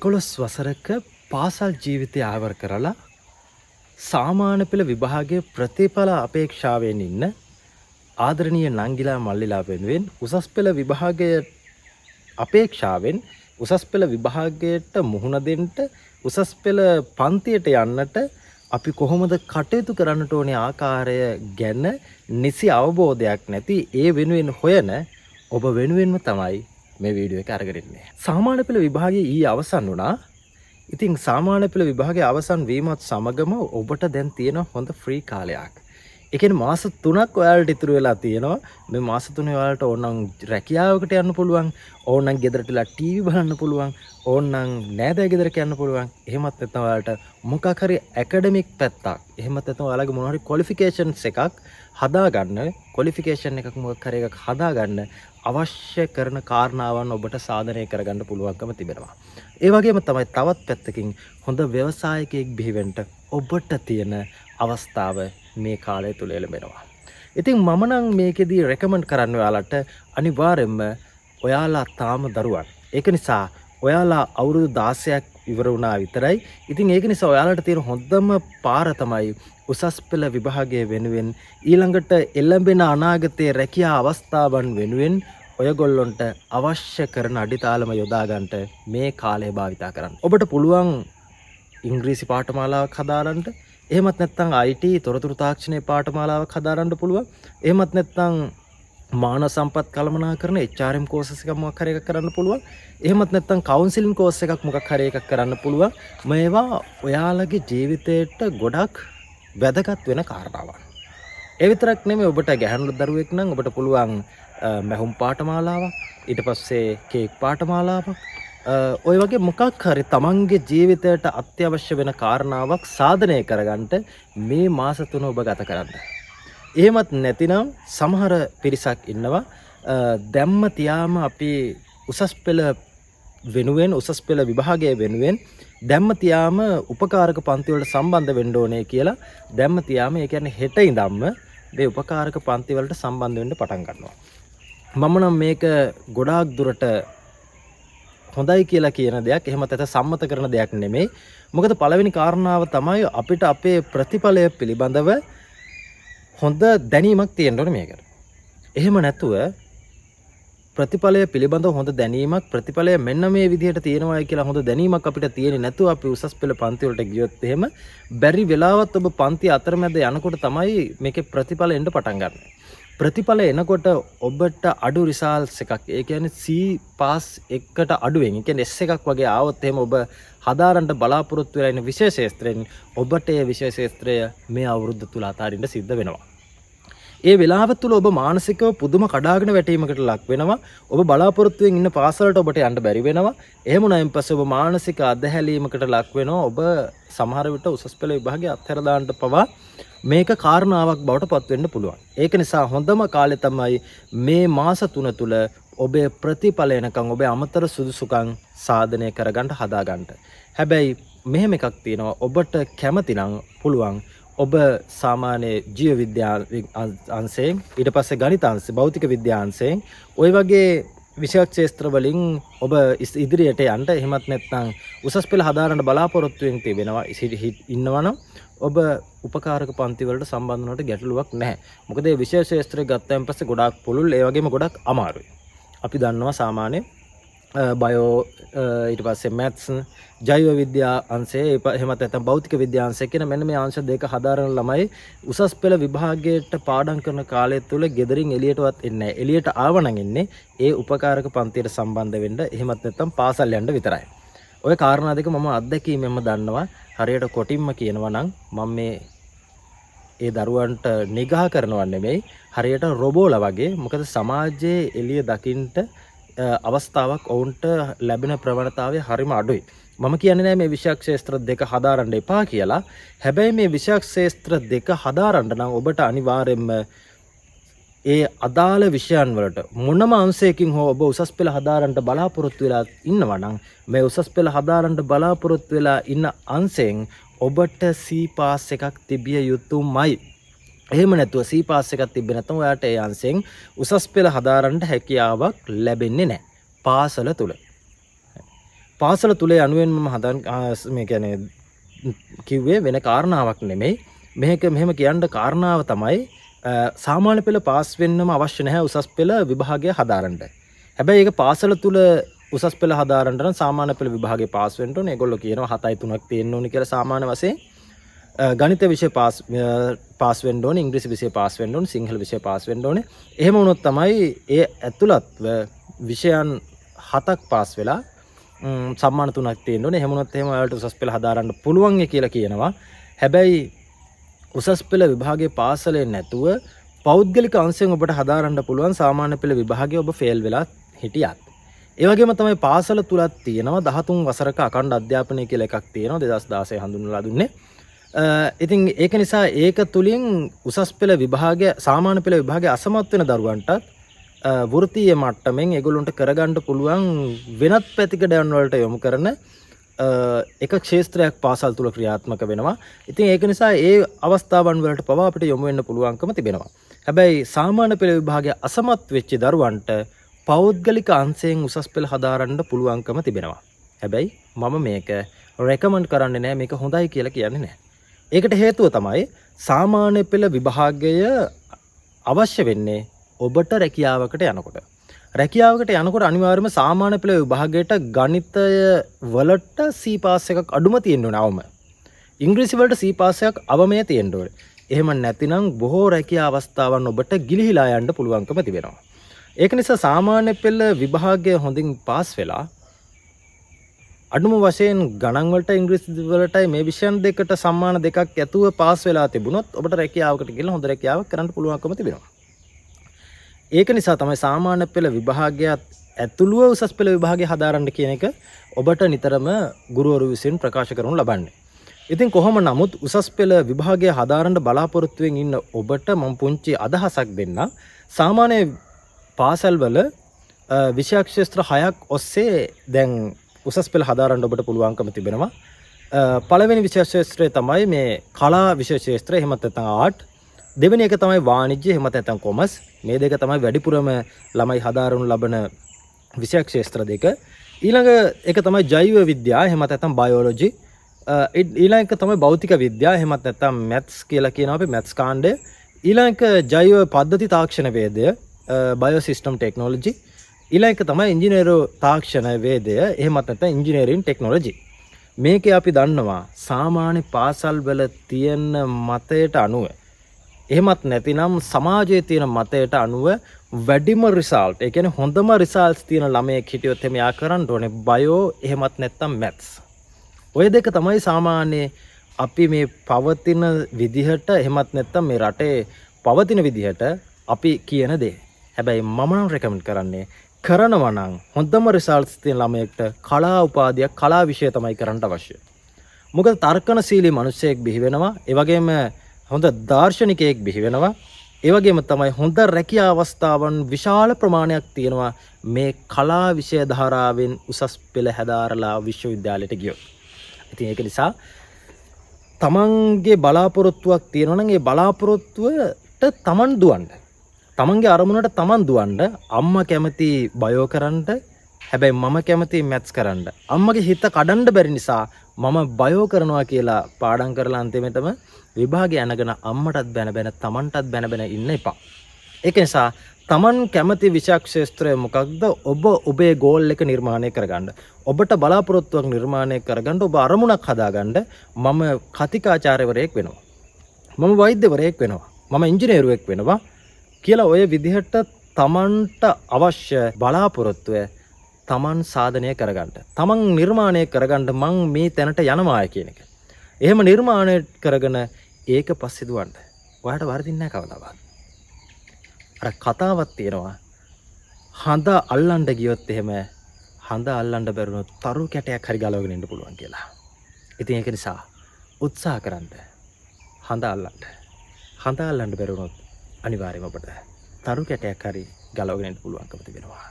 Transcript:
11 වසරක පාසල් ජීවිතය ආවර කරලා සාමාන්‍ය පෙළ විභාගයේ ප්‍රතිඵල අපේක්ෂාවෙන් ඉන්න ආදරණීය නංගිලා මල්ලිලා වෙනුවෙන් උසස් පෙළ විභාගයේ අපේක්ෂාවෙන් උසස් පෙළ විභාගයට මුහුණ දෙන්න උසස් පෙළ පන්තියට යන්නට අපි කොහොමද කටයුතු කරන්නට ඕනේ ආකාරය ගැන නිසි අවබෝධයක් නැති ඒ වෙනුවෙන් හොයන ඔබ වෙනුවෙන්ම තමයි මේ වීඩියෝ එක අරගෙන ඉන්නේ. සාමාන්‍ය පෙළ විභාගයේ ඊ අවසන් වුණා. ඉතින් සාමාන්‍ය පෙළ විභාගයේ අවසන් වීමත් සමගම ඔබට දැන් තියෙන හොඳ ෆ්‍රී කාලයක්. ඒ කියන්නේ මාස 3ක් ඔයාලට ඉතුරු වෙලා තියෙනවා. මේ මාස 3 ඔයාලට ඕනනම් රැකියාවකට යන්න පුළුවන්. ඕනනම් ගෙදරටලා ටීවී බලන්න පුළුවන්. ඕනනම් නෑදෑ ගෙදරට යන්න පුළුවන්. එහෙමත් නැත්නම් ඔයාලට මොකක් හරි ඇකඩමික් පැත්තක්. එහෙමත් නැත්නම් ඔයාලගේ මොනවා හරි ක්වොලිෆිකේෂන්ස් එකක් හදාගන්න, ක්වොලිෆිකේෂන් එකක් මොකක් හරි එකක් හදාගන්න අවශ්‍ය කරන කාරණාවන් ඔබට සාධනය කරගන්න පුළුවන්කම තිබෙනවා. ඒ වගේම තමයි තවත් පැත්තකින් හොඳ ව්‍යවසායකයෙක් බිහි වෙන්න ඔබට තියෙන අවස්ථාව මේ කාලය තුල ලැබෙනවා. ඉතින් මම නම් මේකෙදී රෙකමන්ඩ් කරන්න ඔයාලට අනිවාර්යයෙන්ම ඔයාලා තාම දරුවන්. ඒක නිසා ඔයාලා අවුරුදු 16ක් ඉවර වුණා විතරයි. ඉතින් ඒක නිසා ඔයාලට තියෙන හොඳම පාර තමයි උසස් පෙළ විභාගයේ වෙනුවෙන් ඊළඟට එළඹෙන අනාගතයේ රැකියා අවස්ථාවන් වෙනුවෙන් ඔයගොල්ලොන්ට අවශ්‍ය කරන අඩිතාලම යොදා ගන්නට මේ කාලය භාවිතා කරන්න. ඔබට පුළුවන් ඉංග්‍රීසි පාඨමාලාවක් හදාරන්න. එහෙමත් නැත්නම් IT තොරතුරු තාක්ෂණයේ පාඨමාලාවක් හදාරන්න පුළුවන්. එහෙමත් නැත්නම් මානව සම්පත් කළමනාකරන HRM කෝසස් එකක් මොකක් හරි එකක් කරන්න පුළුවන්. එහෙමත් නැත්නම් කවුන්සිලින් කෝස් එකක් මොකක් හරි එකක් කරන්න පුළුවන්. මේවා ඔයාලගේ ජීවිතේට ගොඩක් වැදගත් වෙන කාරණාවක්. ඒ විතරක් නෙමෙයි ඔබට ගැහැණු දරුවෙක් නම් ඔබට පුළුවන් මැහුම් පාඨමාලාවක්, ඊට පස්සේ කේක් පාඨමාලාවක්, ඔය වගේ මොකක් හරි තමන්ගේ ජීවිතයට අත්‍යවශ්‍ය වෙන කාරණාවක් සාධනය කරගන්න මේ මාස 3 ඔබ ගත කරන්න. එහෙමත් නැතිනම් සමහර පිරිසක් ඉන්නවා දැම්ම තියාම අපි උසස් පෙළ වෙනුවෙන් උසස් පෙළ විභාගයේ වෙනුවෙන් දැම්ම තියාම උපකාරක පන්ති වලට සම්බන්ධ වෙන්න ඕනේ කියලා දැම්ම තියාම ඒ කියන්නේ හෙට ඉඳන්ම මේ උපකාරක පන්ති වලට සම්බන්ධ වෙන්න පටන් ගන්නවා. මම නම් මේක ගොඩාක් දුරට හොඳයි කියලා කියන දෙයක් එහෙම නැත්නම් සම්මත කරන දෙයක් නෙමෙයි. මොකද පළවෙනි කාරණාව තමයි අපිට අපේ ප්‍රතිඵලය පිළිබඳව හොඳ දැනීමක් තියෙන්න ඕනේ මේකට. එහෙම නැතුව ප්‍රතිඵලය පිළිබඳව හොඳ දැනීමක් ප්‍රතිඵලය මෙන්න මේ විදිහට තියෙනවා කියලා හොඳ දැනීමක් අපිට තියෙන්නේ නැතුව අපි උසස් පෙළ පන්ති වලට ගියොත් එහෙම බැරි වෙලාවත් ඔබ පන්ති අතරමැද යනකොට තමයි මේකේ ප්‍රතිඵල එන්න පටන් ගන්න. ප්‍රතිඵල එනකොට ඔබට අඩු රිසල්ට්ස් එකක් ඒ කියන්නේ C පාස් එකකට අඩුවෙන් ඒ කියන්නේ S එකක් වගේ ආවොත් එහෙම ඔබ හදාරන්න බලාපොරොත්තු වෙලා ඉන්න විශේෂ ශාස්ත්‍රයෙන් ඔබට ඒ විශේෂ ශාස්ත්‍රය මේ අවුරුද්ද තුල අතාරින්න සිද්ධ වෙනවා. ඒ වෙලාව තුල ඔබ මානසිකව පුදුම කඩාගෙන වැටීමකට ලක් වෙනවා. ඔබ බලාපොරොත්තුෙන් ඉන්න පාසලට ඔබට යන්න බැරි වෙනවා. එහෙම නැයින් පස්සේ ඔබ මානසික අධහැලීමකට ලක් වෙනවා. ඔබ සමහර විට උසස් පෙළ විභාගයේ අත්හැර දාන්න පවා මේක කාරණාවක් බවට පත් වෙන්න පුළුවන්. ඒක නිසා හොඳම කාලය තමයි මේ මාස 3 තුල ඔබේ ප්‍රතිඵල එනකන් ඔබේ අමතර සුදුසුකම් සාධනය කරගන්න හදාගන්න. හැබැයි මෙහෙම එකක් තියෙනවා ඔබට කැමති නම් පුළුවන් ඔබ සාමාන්‍ය ජීව විද්‍යා අංශයෙන් ඊට පස්සේ ගණිත අංශය භෞතික විද්‍යා අංශයෙන් ওই වගේ විෂය ක්ෂේත්‍ර වලින් ඔබ ඉදිරියට යන්න එහෙමත් නැත්නම් උසස් පෙළ හදාරන්න බලාපොරොත්තු වෙන තිබෙනවා ඉන්නවනම් ඔබ උපකාරක පන්ති වලට සම්බන්ධ වුණාට ගැටලුවක් නැහැ. මොකද මේ විෂය ක්ෂේත්‍රය ගත්තාන් පස්සේ ගොඩාක් පුළුල් ඒ වගේම ගොඩාක් අමාරුයි. අපි දන්නවා සාමාන්‍ය බයෝ ඊට පස්සේ මැත්ස් ජෛව විද්‍යා අංශය එහෙමත් නැත්නම් භෞතික විද්‍යා අංශය කියන මෙන්න මේ අංශ දෙක හදාරන ළමයි උසස් පෙළ විභාගයට පාඩම් කරන කාලය තුල ගෙදරින් එළියටවත් එන්නේ නැහැ. එළියට ආවනම් එන්නේ ඒ උපකාරක පන්තියට සම්බන්ධ වෙන්න එහෙමත් නැත්නම් පාසල් යන්න විතරයි. ඔය කාරණා දෙක මම අත්දැකීමෙන්ම දන්නවා. හරියට කොටින්ම කියනවා නම් මම මේ ඒ දරුවන්ට නිගා කරනවා නෙමෙයි හරියට රොබෝලා වගේ. මොකද සමාජයේ එළිය දකින්න අවස්ථාවක් ඔවුන්ට ලැබෙන ප්‍රවණතාවය හරිම අඩුයි. මම කියන්නේ නෑ මේ විෂයක් ශාස්ත්‍ර දෙක හදාරන්න එපා කියලා. හැබැයි මේ විෂයක් ශාස්ත්‍ර දෙක හදාරන්න නම් ඔබට අනිවාර්යයෙන්ම ඒ අදාළ විෂයන් වලට මොනම අංශයකින් හෝ ඔබ උසස් පෙළ හදාරන්න බලාපොරොත්තු වෙලා ඉන්නවා නම් මේ උසස් පෙළ හදාරන්න බලාපොරොත්තු වෙලා ඉන්න අංශයෙන් ඔබට C පාස් එකක් තිබිය යුතුමයි. එහෙම නැතුව C පාස් එකක් තිබෙන්නේ නැත්නම් ඔයාට ඒ අංශයෙන් උසස් පෙළ හදාරන්න හැකියාවක් ලැබෙන්නේ නැහැ පාසල තුල. පාසල තුලේ අනුවෙන් මම හදන් මේ කියන්නේ කිව්වේ වෙන කාරණාවක් නෙමෙයි. මෙහෙම කියන්න කාරණාව තමයි සාමාන්‍ය පෙළ පාස් වෙන්නම අවශ්‍ය නැහැ උසස් පෙළ විභාගය හදාරන්න. හැබැයි ඒක පාසල තුල උසස් පෙළ හදාරන්න නම් සාමාන්‍ය පෙළ විභාගේ පාස් වෙන්න ඕනේ. ඒගොල්ලෝ කියනවා 7යි 3ක් තියෙන්න ඕනේ කියලා සාමාන්‍ය වශයෙන්. ගණිත විෂය පාස් වෙන්න ඕනේ, ඉංග්‍රීසි විෂය පාස් වෙන්න ඕනේ, සිංහල විෂය පාස් වෙන්න ඕනේ. එහෙම වුණොත් තමයි ඒ ඇතුළත්ව විෂයන් 7ක් පාස් වෙලා සම්මාන 3ක් තියෙන්න ඕනේ. එහෙම වුණොත් එහෙම ඔයාලට උසස් පෙළ හදාරන්න පුළුවන් කියලා කියනවා. හැබැයි උසස් පෙළ විභාගයේ පාසලේ නැතුව පෞද්ගලික අංශයෙන් ඔබට හදාරන්න පුළුවන් සාමාන්‍ය පෙළ විභාගයේ ඔබ ෆේල් වෙලා හිටියත්. ඒ වගේම තමයි පාසල තුලත් තියෙනවා 13 වසරක අඛණ්ඩ අධ්‍යාපනය කියලා එකක් තියෙනවා 2016 හඳුන්වලා දුන්නේ. ඉතින් ඒක නිසා ඒක තුලින් උසස් පෙළ විභාගය සාමාන්‍ය පෙළ විභාගයේ අසමත් වෙන දරුවන්ටත් වෘත්තීය මට්ටමින් ඒගොල්ලොන්ට කරගන්න පුළුවන් වෙනත් පැතිකඩයන් වලට යොමු කරන එක ක්ෂේත්‍රයක් පාසල් තුල ක්‍රියාත්මක වෙනවා. ඉතින් ඒක නිසා ඒ අවස්ථාවන් වලට පවා අපිට යොමු වෙන්න පුළුවන්කම තිබෙනවා. හැබැයි සාමාන්‍ය පෙළ විභාගයේ අසමත් වෙච්ච දරුවන්ට පෞද්ගලික අංශයෙන් උසස් පෙළ හදාරන්න පුළුවන්කම තිබෙනවා. හැබැයි මම මේක රෙකමන්ඩ් කරන්නේ නැහැ, මේක හොඳයි කියලා කියන්නේ නැහැ. ඒකට හේතුව තමයි සාමාන්‍ය පෙළ විභාගය අවශ්‍ය වෙන්නේ ඔබට රැකියාවකට යනකොට. රැකියාවකට යනකොට අනිවාර්යයෙන්ම සාමාන්‍ය පෙළ විභාගයට ගණිතය වලට C පාස් එකක් අඩුම තියෙන්න ඕනේ අවම. ඉංග්‍රීසි වලට C පාස් එකක් අවමයේ තියෙන්න ඕනේ. එහෙම නැතිනම් බොහෝ රැකියා අවස්ථාවන් ඔබට ගිලිහිලා යන්න පුළුවන්කම තිබෙනවා. ඒක නිසා සාමාන්‍ය පෙළ විභාගය හොඳින් පාස් වෙලා අඩුම වශයෙන් ගණන් වලට ඉංග්‍රීසි වලටයි මේ විෂයන් දෙකට සම්මාන දෙකක් ඇතුව පාස් වෙලා තිබුණොත් ඔබට රැකියාවකට ගිහලා හොඳ රැකියාවක් කරන්න පුළුවන්කම තිබෙනවා. ඒක නිසා තමයි සාමාන්‍ය පෙළ විභාගයත් ඇතුළුව උසස් පෙළ විභාගය හදාරන්න කියන එක ඔබට නිතරම ගුරුවරු විසින් ප්‍රකාශ කරනු ලබන්නේ. ඉතින් කොහොම නමුත් උසස් පෙළ විභාගය හදාරන්න බලාපොරොත්තු වෙමින් ඉන්න ඔබට මම පුංචි අදහසක් දෙන්නම්. සාමාන්‍ය පාසල් වල විෂය ක්ෂේත්‍ර 6ක් ඔස්සේ දැන් උසස් පෙළ හදාරන්න ඔබට පුළුවන්කම තිබෙනවා. පළවෙනි විෂය ක්ෂේත්‍රය තමයි මේ කලා විෂය ක්ෂේත්‍රය, එහෙම නැත්නම් ආර්ට්. දෙවෙනි එක තමයි වාණිජ්‍ය, එහෙම නැත්නම් කොමර්ස්. මේ දෙක තමයි වැඩිපුරම ළමයි හදාරනු ලබන විෂය ක්ෂේත්‍ර දෙක. ඊළඟ එක තමයි ජෛව විද්‍යාව, එහෙම නැත්නම් බයෝලොජි. ඊළඟ එක තමයි භෞතික විද්‍යාව, එහෙම නැත්නම් මැත්ස් කියලා කියනවා අපි මැත්ස් කාණ්ඩය. ඊළඟ එක ජෛව පද්ධති තාක්ෂණ වේදය, බයෝ සිස්ටම් ටෙක්නොලොජි. ඊළඟ එක තමයි ඉංජිනේරු තාක්ෂණ වේදය, එහෙම නැත්නම් ඉංජිනේරින් ටෙක්නොලොජි. මේකේ අපි දන්නවා සාමාන්‍ය පාසල් වල තියෙන මතයට අනුව, එහෙමත් නැතිනම් සමාජයේ තියෙන මතයට අනුව වැඩිම රිසල්ට්, ඒ කියන්නේ හොඳම රිසල්ට්ස් තියෙන ළමයෙක් හිටියොත් එමේ යා කරන්න ඕනේ බයෝ, එහෙමත් නැත්නම් මැත්ස්. ඔය දෙක තමයි සාමාන්‍ය අපි මේ පවතින විදිහට, එහෙමත් නැත්නම් මේ රටේ පවතින විදිහට අපි කියන දේ. හැබැයි මම නම් රෙකමන්ඩ් කරන්නේ කරනවා නම් හොඳම රිසල්ට්ස් තියෙන ළමයෙක්ට කලා උපාධියක්, කලා විෂය තමයි කරන්න අවශ්‍ය. මොකද තර්කනශීලී මිනිසෙක් බිහි වෙනවා, ඒ වගේම හොඳ දාර්ශනිකයෙක් බිහි වෙනවා, ඒ වගේම තමයි හොඳ රැකියා අවස්ථාවන් විශාල ප්‍රමාණයක් තියෙනවා මේ කලා විෂය ධාරාවෙන් උසස් පෙළ හැදාරලා විශ්වවිද්‍යාලයට ගියොත්. ඉතින් ඒක නිසා තමන්ගේ බලාපොරොත්තුවක් තියෙනවා නම් ඒ බලාපොරොත්තුවට තමන් දුවන්න. තමන්ගේ අරමුණට තමන් දුවන්න. අම්මා කැමති බයෝ කරන්න, හැබැයි මම කැමති මැත්ස් කරන්න. අම්මගේ හිත කඩන්න බැරි නිසා මම බයෝ කරනවා කියලා පාඩම් කරලා අන්තිමටම විභාගය යනගෙන අම්මටත් බැන තමන්ටත් බැන ඉන්න එපා. ඒක නිසා තමන් කැමති විෂය ක්ෂේත්‍රය මොකක්ද, ඔබ ඔබේ ගෝල් එක නිර්මාණය කරගන්න. ඔබට බලාපොරොත්තුවක් නිර්මාණය කරගන්න, ඔබ අරමුණක් හදාගන්න. මම කතිකාචාර්යවරයෙක් වෙනවා, මම වෛද්‍යවරයෙක් වෙනවා, මම ඉංජිනේරුවෙක් වෙනවා කියලා ඔය විදිහට තමන්ට අවශ්‍ය බලාපොරොත්තුව තමන් සාධනය කරගන්න, තමන් නිර්මාණය කරගන්න මං මේ තැනට යනවා කියන එක. එහෙම නිර්මාණය කරගෙන ඒක පස්සේ දුවන්න. ඔයාලට වරදින්නේ නැහැ කවදාවත්. අර කතාවක් තියෙනවා, හඳ අල්ලන්න ගියොත් එහෙම හඳ අල්ලන්න බැරුණොත් තරු කැටයක් හරි ගලවගෙන ඉන්න පුළුවන් කියලා. ඉතින් ඒක නිසා උත්සාහ කරන්න හඳ අල්ලන්න. හඳ අල්ලන්න බැරුණොත් අනිවාර්යයෙන්ම ඔබට තරු කැටයක් හරි ගලවගෙන ඉන්න පුළුවන්කම තිබෙනවා.